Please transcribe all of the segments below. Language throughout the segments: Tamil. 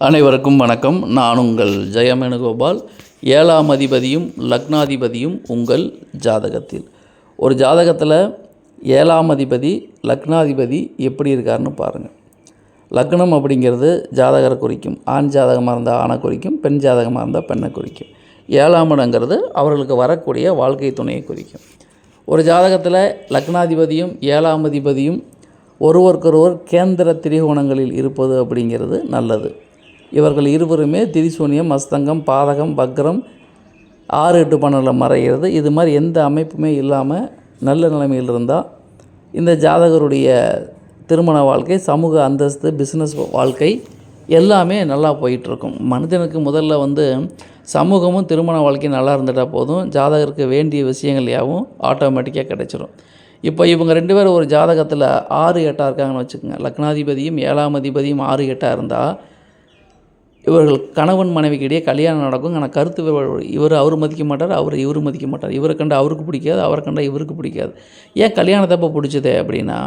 அனைவருக்கும் வணக்கம். நான் உங்கள் ஜெயமேனுகோபால். 7ஆம் அதிபதியும் லக்னாதிபதியும் உங்கள் ஜாதகத்தில். ஒரு ஜாதகத்தில் 7ஆம் அதிபதி லக்னாதிபதி எப்படி இருக்காருன்னு பாருங்கள். லக்னம் அப்படிங்கிறது ஜாதகரை குறிக்கும். ஆண் ஜாதகமாக இருந்தால் ஆணை குறிக்கும், பெண் ஜாதகமாக இருந்தால் பெண்ணை குறிக்கும். 7ஆம் இடங்கிறது அவர்களுக்கு வரக்கூடிய வாழ்க்கை துணையை குறிக்கும். ஒரு ஜாதகத்தில் லக்னாதிபதியும் 7ஆம் அதிபதியும் ஒருவருக்கொருவர் கேந்திர திரிகோணங்களில் இருப்பது அப்படிங்கிறது நல்லது. இவர்கள் இருவருமே திரிசூனியம், அஸ்தங்கம், பாதகம், வக்ரம், 6, 8, 12 மறைகிறது. இது மாதிரி எந்த அமைப்புமே இல்லாமல் நல்ல நிலைமையில் இருந்தால் இந்த ஜாதகருடைய திருமண வாழ்க்கை, சமூக அந்தஸ்து, பிஸ்னஸ் வாழ்க்கை எல்லாமே நல்லா போயிட்டுருக்கும். மனிதனுக்கு முதல்ல சமூகமும் திருமண வாழ்க்கையும் நல்லா இருந்துட்டால் போதும், ஜாதகருக்கு வேண்டிய விஷயங்கள் யாவும் ஆட்டோமேட்டிக்காக கிடைச்சிரும். இப்போ இவங்க 2 பேரும் ஒரு ஜாதகத்தில் 6, 8 இருக்காங்கன்னு வச்சுக்கோங்க. லக்னாதிபதியும் 7ஆம் அதிபதியும் 6, 8 இருந்தால் இவர்கள் கணவன் மனைவிக்கு இடையே கல்யாணம் நடக்கும். ஆனால் கருத்து அவர் மதிக்க மாட்டார், இவர் மதிக்க மாட்டார். இவரை கண்ட அவருக்கு பிடிக்காது, அவரை கண்ட இவருக்கு பிடிக்காது. ஏன் கல்யாணத்தப்போ பிடிச்சதே அப்படின்னா,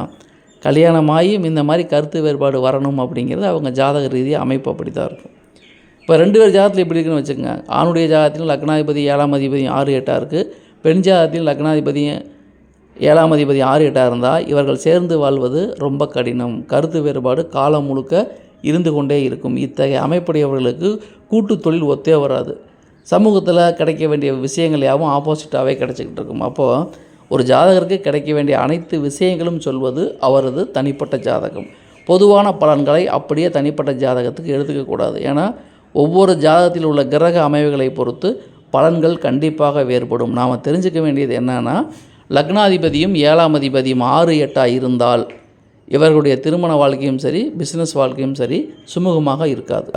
கல்யாணமாகியும் இந்த மாதிரி கருத்து வேறுபாடு வரணும் அப்படிங்கிறது அவங்க ஜாதக ரீதியாக அமைப்பு அப்படி தான் இருக்கும். இப்போ 2 பேர் ஜாதகத்தில் எப்படி இருக்குன்னு வச்சுக்கோங்க. ஆணுடைய ஜாதகத்திலும் லக்னாதிபதி 7ஆம் அதிபதியும் 6, 8 இருக்குது. பெண் ஜாதகத்திலும் லக்னாதிபதியும் 7ஆம் அதிபதி 6, 8 இருந்தால் இவர்கள் சேர்ந்து வாழ்வது ரொம்ப கடினம். கருத்து வேறுபாடு காலம் முழுக்க இருந்து கொண்டே இருக்கும். இத்தகைய அமைப்புடையவர்களுக்கு கூட்டு தொழில் ஒத்தே வராது. சமூகத்தில் கிடைக்க வேண்டிய விஷயங்கள் யாவும் ஆப்போசிட்டாகவே கிடைச்சிக்கிட்டு இருக்கும். அப்போது ஒரு ஜாதகருக்கு கிடைக்க வேண்டிய அனைத்து விஷயங்களும் சொல்வது அவரது தனிப்பட்ட ஜாதகம். பொதுவான பலன்களை அப்படியே தனிப்பட்ட ஜாதகத்துக்கு எடுத்துக்கக்கூடாது. ஏன்னா ஒவ்வொரு ஜாதகத்தில் உள்ள கிரக அமைவுகளை பொறுத்து பலன்கள் கண்டிப்பாக வேறுபடும். நாம் தெரிஞ்சுக்க வேண்டியது என்னன்னா, லக்னாதிபதியும் 7ஆம் அதிபதியும் 6, 8 இருந்தால் இவர்களுடைய திருமண வாழ்க்கையும் சரி, பிஸ்னஸ் வாழ்க்கையும் சரி சுமூகமாக இருக்காது.